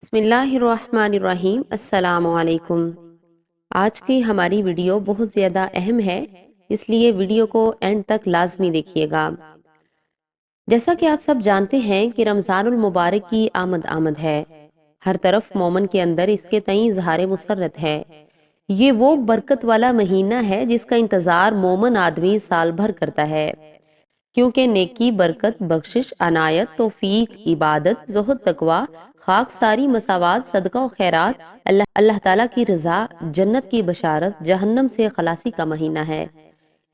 بسم اللہ الرحمن الرحیم۔ السلام علیکم۔ آج کی ہماری ویڈیو بہت زیادہ اہم ہے، اس لیے ویڈیو کو اینڈ تک لازمی دیکھیے گا۔ جیسا کہ آپ سب جانتے ہیں کہ رمضان المبارک کی آمد ہے، ہر طرف مومن کے اندر اس کے تئیں اظہار مسرت ہے۔ یہ وہ برکت والا مہینہ ہے جس کا انتظار مومن آدمی سال بھر کرتا ہے، کیونکہ نیکی، برکت، بخشش، عنایت، توفیق، عبادت، زہد، تقوی، خاک ساری، مساوات، صدقہ و خیرات، اللہ تعالیٰ کی رضا، جنت کی بشارت، جہنم سے خلاصی کا مہینہ ہے۔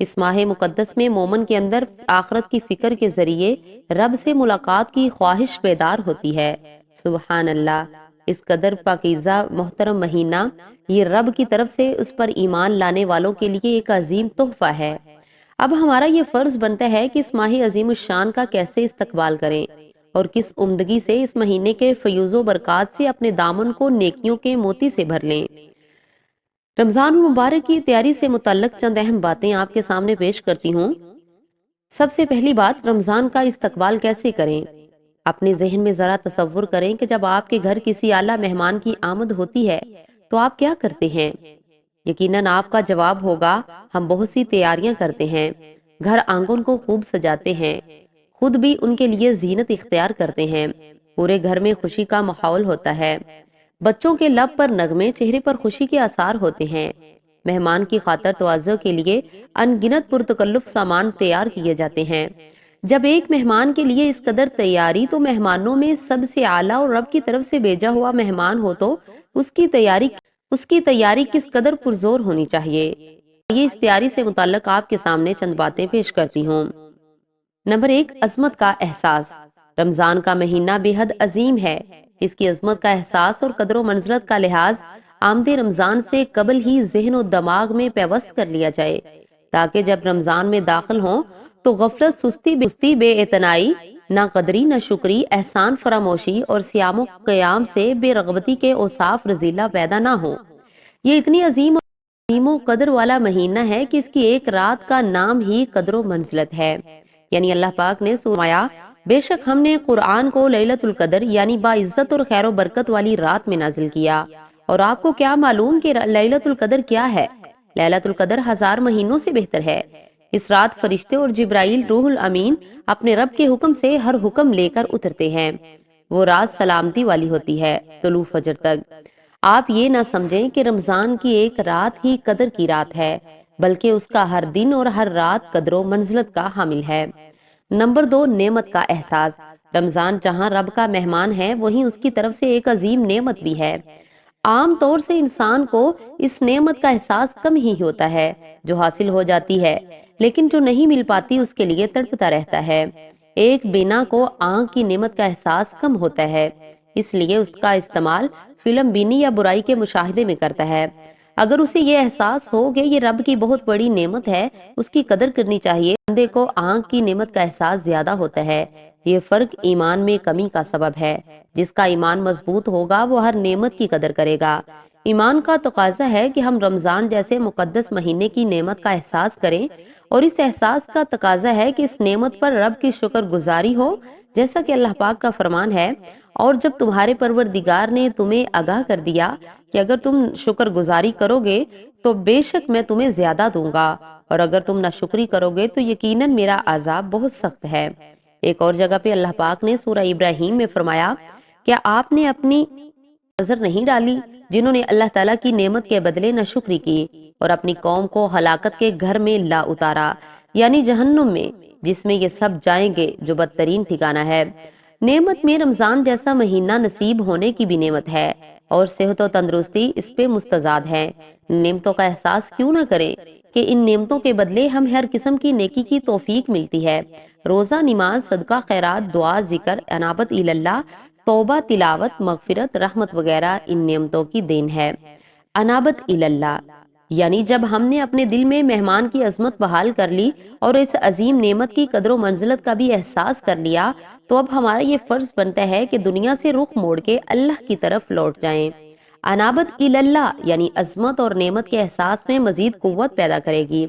اس ماہ مقدس میں مومن کے اندر آخرت کی فکر کے ذریعے رب سے ملاقات کی خواہش بیدار ہوتی ہے۔ سبحان اللہ، اس قدر پاکیزہ محترم مہینہ یہ رب کی طرف سے اس پر ایمان لانے والوں کے لیے ایک عظیم تحفہ ہے۔ اب ہمارا یہ فرض بنتا ہے کہ اس ماہ عظیم الشان کا کیسے استقبال کریں اور کس عمدگی سے اس مہینے کے فیوز و برکات سے اپنے دامن کو نیکیوں کے موتی سے بھر لیں۔ رمضان المبارک کی تیاری سے متعلق چند اہم باتیں آپ کے سامنے پیش کرتی ہوں۔ سب سے پہلی بات، رمضان کا استقبال کیسے کریں؟ اپنے ذہن میں ذرا تصور کریں کہ جب آپ کے گھر کسی اعلیٰ مہمان کی آمد ہوتی ہے تو آپ کیا کرتے ہیں؟ یقیناً آپ کا جواب ہوگا، ہم بہت سی تیاریاں کرتے ہیں، گھر آنگن کو خوب سجاتے ہیں، خود بھی ان کے لیے زینت اختیار کرتے ہیں، پورے گھر میں خوشی کا ماحول ہوتا ہے، بچوں کے لب پر نغمے، چہرے پر خوشی کے آثار ہوتے ہیں، مہمان کی خاطر تواضع کے لیے ان گنت پرتکلف سامان تیار کیے جاتے ہیں۔ جب ایک مہمان کے لیے اس قدر تیاری، تو مہمانوں میں سب سے اعلیٰ اور رب کی طرف سے بھیجا ہوا مہمان ہو تو اس کی تیاری کس قدر پرزور ہونی چاہیے۔ یہ اس تیاری سے متعلق آپ کے سامنے چند باتیں پیش کرتی ہوں۔ نمبر 1، عظمت کا احساس۔ رمضان کا مہینہ بے حد عظیم ہے۔ اس کی عظمت کا احساس اور قدر و منزلت کا لحاظ آمد رمضان سے قبل ہی ذہن و دماغ میں پیوست کر لیا جائے، تاکہ جب رمضان میں داخل ہوں تو غفلت، سستی، بے اعتنائی، نہ قدری، نہ شکری، احسان فراموشی اور صیام و قیام سے بے رغبتی کے اوصاف رذیلہ پیدا نہ ہوں۔ یہ اتنی عظیم و قدر والا مہینہ ہے کہ اس کی ایک رات کا نام ہی قدر و منزلت ہے۔ یعنی اللہ پاک نے فرمایا، بے شک ہم نے قرآن کو لیلۃ القدر یعنی باعزت اور خیر و برکت والی رات میں نازل کیا۔ اور آپ کو کیا معلوم کہ لیلۃ القدر کیا ہے؟ لیلۃ القدر 1000 مہینوں سے بہتر ہے۔ اس رات فرشتے اور جبرائیل روح الامین اپنے رب کے حکم سے ہر حکم لے کر اترتے ہیں۔ وہ رات سلامتی والی ہوتی ہے طلوع فجر تک۔ آپ یہ نہ سمجھیں کہ رمضان کی ایک رات ہی قدر کی رات ہے، بلکہ اس کا ہر دن اور ہر رات قدر و منزلت کا حامل ہے۔ نمبر 2، نعمت کا احساس۔ رمضان جہاں رب کا مہمان ہے، وہیں اس کی طرف سے ایک عظیم نعمت بھی ہے۔ عام طور سے انسان کو اس نعمت کا احساس کم ہی ہوتا ہے جو حاصل ہو جاتی ہے، لیکن جو نہیں مل پاتی اس کے لیے تڑپتا رہتا ہے۔ ایک بینا کو آنکھ کی نعمت کا احساس کم ہوتا ہے، اس لیے اس کا استعمال فلم بینی یا برائی کے مشاہدے میں کرتا ہے۔ اگر اسے یہ احساس ہو کہ یہ رب کی بہت بڑی نعمت ہے، اس کی قدر کرنی چاہیے۔ بندے کو آنکھ کی نعمت کا احساس زیادہ ہوتا ہے۔ یہ فرق ایمان میں کمی کا سبب ہے۔ جس کا ایمان مضبوط ہوگا وہ ہر نعمت کی قدر کرے گا۔ ایمان کا تقاضا ہے کہ ہم رمضان جیسے مقدس مہینے کی نعمت کا احساس کریں، اور اس احساس کا تقاضا ہے کہ اس نعمت پر رب کی شکر گزاری ہو، جیسا کہ اللہ پاک کا فرمان ہے، اور جب تمہارے پروردگار نے تمہیں آگاہ کر دیا کہ اگر تم شکر گزاری کرو گے تو بے شک میں تمہیں زیادہ دوں گا، اور اگر تم ناشکری کرو گے تو یقیناً میرا عذاب بہت سخت ہے۔ ایک اور جگہ پہ اللہ پاک نے سورہ ابراہیم میں فرمایا، کیا آپ نے اپنی نظر نہیں ڈالی جنہوں نے اللہ تعالیٰ کی نعمت کے بدلے ناشکری کی اور اپنی قوم کو ہلاکت کے گھر میں لا اتارا، یعنی جہنم میں، جس میں یہ سب جائیں گے جو بدترین ٹھکانہ ہے۔ نعمت میں رمضان جیسا مہینہ نصیب ہونے کی بھی نعمت ہے، اور صحت و تندرستی اس پہ مستزاد ہے۔ نعمتوں کا احساس کیوں نہ کریں کہ ان نعمتوں کے بدلے ہم ہر قسم کی نیکی کی توفیق ملتی ہے۔ روزہ، نماز، صدقہ، خیرات، دعا، ذکر، انابت اللہ، توبہ، تلاوت، مغفرت، رحمت وغیرہ ان نعمتوں کی دین ہے۔ انابت اللہ یعنی جب ہم نے اپنے دل میں مہمان کی عظمت بحال کر لی اور اس عظیم نعمت کی قدر و منزلت کا بھی احساس کر لیا، تو اب ہمارا یہ فرض بنتا ہے کہ دنیا سے رخ موڑ کے اللہ کی طرف لوٹ جائیں۔ انابت اللہ یعنی عظمت اور نعمت کے احساس میں مزید قوت پیدا کرے گی۔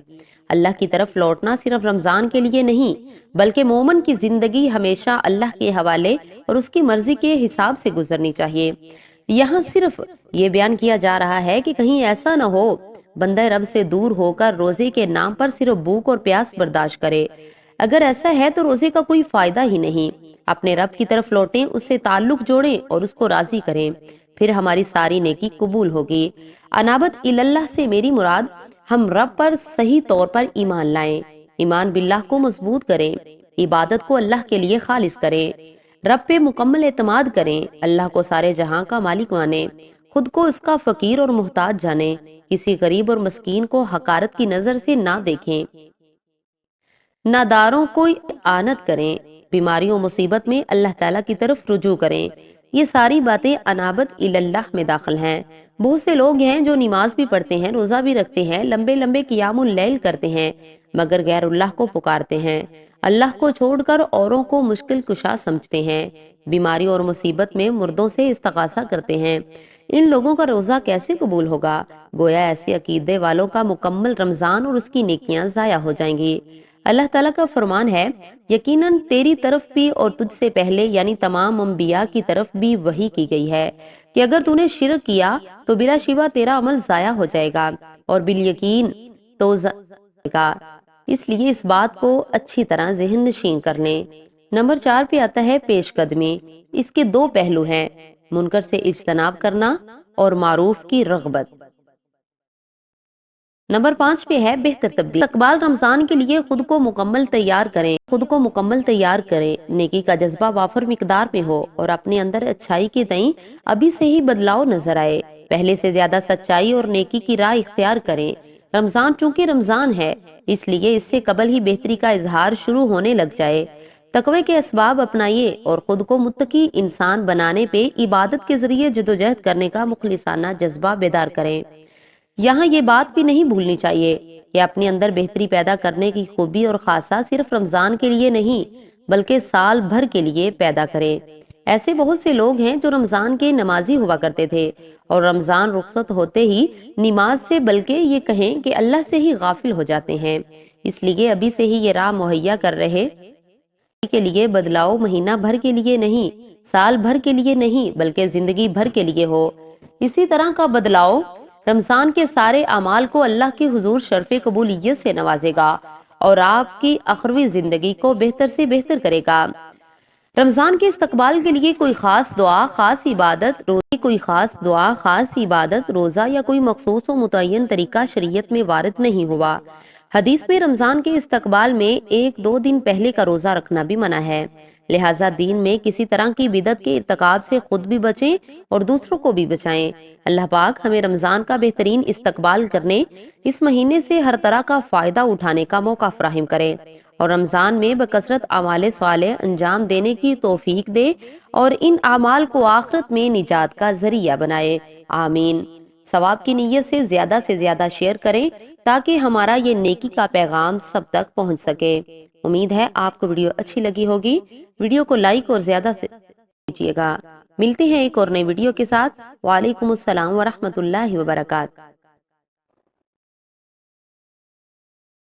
اللہ کی طرف لوٹنا صرف رمضان کے لیے نہیں، بلکہ مومن کی زندگی ہمیشہ اللہ کے حوالے اور اس کی مرضی کے حساب سے گزرنی چاہیے۔ یہاں صرف یہ بیان کیا جا رہا ہے کہ کہیں ایسا نہ ہو بندہ رب سے دور ہو کر روزے کے نام پر صرف بھوک اور پیاس برداشت کرے۔ اگر ایسا ہے تو روزے کا کوئی فائدہ ہی نہیں۔ اپنے رب کی طرف لوٹیں، اس سے تعلق جوڑیں اور اس کو راضی کریں، پھر ہماری ساری نیکی قبول ہوگی۔ انابت اللہ سے میری مراد ہم رب پر صحیح طور پر ایمان لائیں، ایمان باللہ کو مضبوط کریں، عبادت کو اللہ کے لیے خالص کریں، رب پہ مکمل اعتماد کریں، اللہ کو سارے جہاں کا مالک مانیں، خود کو اس کا فقیر اور محتاج جانیں، کسی غریب اور مسکین کو حقارت کی نظر سے نہ دیکھیں، ناداروں کو اعانت کریں، بیماریوں مصیبت میں اللہ تعالیٰ کی طرف رجوع کریں۔ یہ ساری باتیں انابت اللہ میں داخل ہیں۔ بہت سے لوگ ہیں جو نماز بھی پڑھتے ہیں، روزہ بھی رکھتے ہیں، لمبے لمبے قیام اللیل کرتے ہیں، مگر غیر اللہ کو پکارتے ہیں، اللہ کو چھوڑ کر اوروں کو مشکل کشا سمجھتے ہیں، بیماری اور مصیبت میں مردوں سے استغاثہ کرتے ہیں۔ ان لوگوں کا روزہ کیسے قبول ہوگا؟ گویا ایسے عقیدے والوں کا مکمل رمضان اور اس کی نیکیاں ضائع ہو جائیں گی۔ اللہ تعالیٰ کا فرمان ہے، یقیناً تیری طرف بھی اور تجھ سے پہلے یعنی تمام انبیاء کی طرف بھی وحی کی گئی ہے کہ اگر تو نے شرک کیا تو بلا شبہ تیرا عمل ضائع ہو جائے گا اور بالیقین تو جائے گا۔ اس لیے اس بات کو اچھی طرح ذہن نشین کر لیں۔ نمبر 4 پہ آتا ہے پیش قدمی۔ اس کے 2 پہلو ہیں، منکر سے اجتناب کرنا اور معروف کی رغبت۔ نمبر 5 پہ ہے بہتر تبدیل۔ استقبال رمضان کے لیے خود کو مکمل تیار کریں، نیکی کا جذبہ وافر مقدار میں ہو اور اپنے اندر اچھائی کے تئیں ابھی سے ہی بدلاؤ نظر آئے، پہلے سے زیادہ سچائی اور نیکی کی راہ اختیار کریں۔ رمضان چونکہ رمضان ہے، اس لیے اس سے قبل ہی بہتری کا اظہار شروع ہونے لگ جائے۔ تقوی کے اسباب اپنائیے اور خود کو متقی انسان بنانے پہ عبادت کے ذریعے جدوجہد کرنے کا مخلصانہ جذبہ بیدار کریں۔ یہاں یہ بات بھی نہیں بھولنی چاہیے کہ اپنے اندر بہتری پیدا کرنے کی خوبی اور خاصہ صرف رمضان کے لیے نہیں بلکہ سال بھر کے لیے پیدا کریں۔ ایسے بہت سے لوگ ہیں جو رمضان کے نمازی ہوا کرتے تھے اور رمضان رخصت ہوتے ہی نماز سے بلکہ یہ کہیں کہ اللہ سے ہی غافل ہو جاتے ہیں۔ اس لیے ابھی سے ہی یہ راہ مہیا کر رہے کے لیے بدلاؤ مہینہ بھر کے لیے نہیں، سال بھر کے لیے نہیں بلکہ زندگی بھر کے لیے ہو۔ اسی طرح کا بدلاؤ رمضان کے سارے اعمال کو اللہ کے حضور شرف قبولیت سے نوازے گا اور آپ کی اخروی زندگی کو بہتر سے بہتر کرے گا۔ رمضان کے استقبال کے لیے کوئی خاص دعا، خاص عبادت، روزہ یا کوئی مخصوص و متعین طریقہ شریعت میں وارد نہیں ہوا۔ حدیث میں رمضان کے استقبال میں 1-2 دن پہلے کا روزہ رکھنا بھی منع ہے، لہٰذا دین میں کسی طرح کی بدعت کے ارتکاب سے خود بھی بچیں اور دوسروں کو بھی بچائیں۔ اللہ پاک ہمیں رمضان کا بہترین استقبال کرنے، اس مہینے سے ہر طرح کا فائدہ اٹھانے کا موقع فراہم کرے اور رمضان میں بکثرت اعمال صالح انجام دینے کی توفیق دے اور ان اعمال کو آخرت میں نجات کا ذریعہ بنائے، آمین۔ ثواب کی نیت سے زیادہ شیئر کریں تاکہ ہمارا یہ نیکی کا پیغام سب تک پہنچ سکے۔ امید ہے آپ کو ویڈیو اچھی لگی ہوگی۔ ویڈیو کو لائک اور زیادہ سے کیجیے گا۔ ملتے ہیں ایک اور نئی ویڈیو کے ساتھ۔ وعلیکم السلام ورحمۃ اللہ وبرکاتہ۔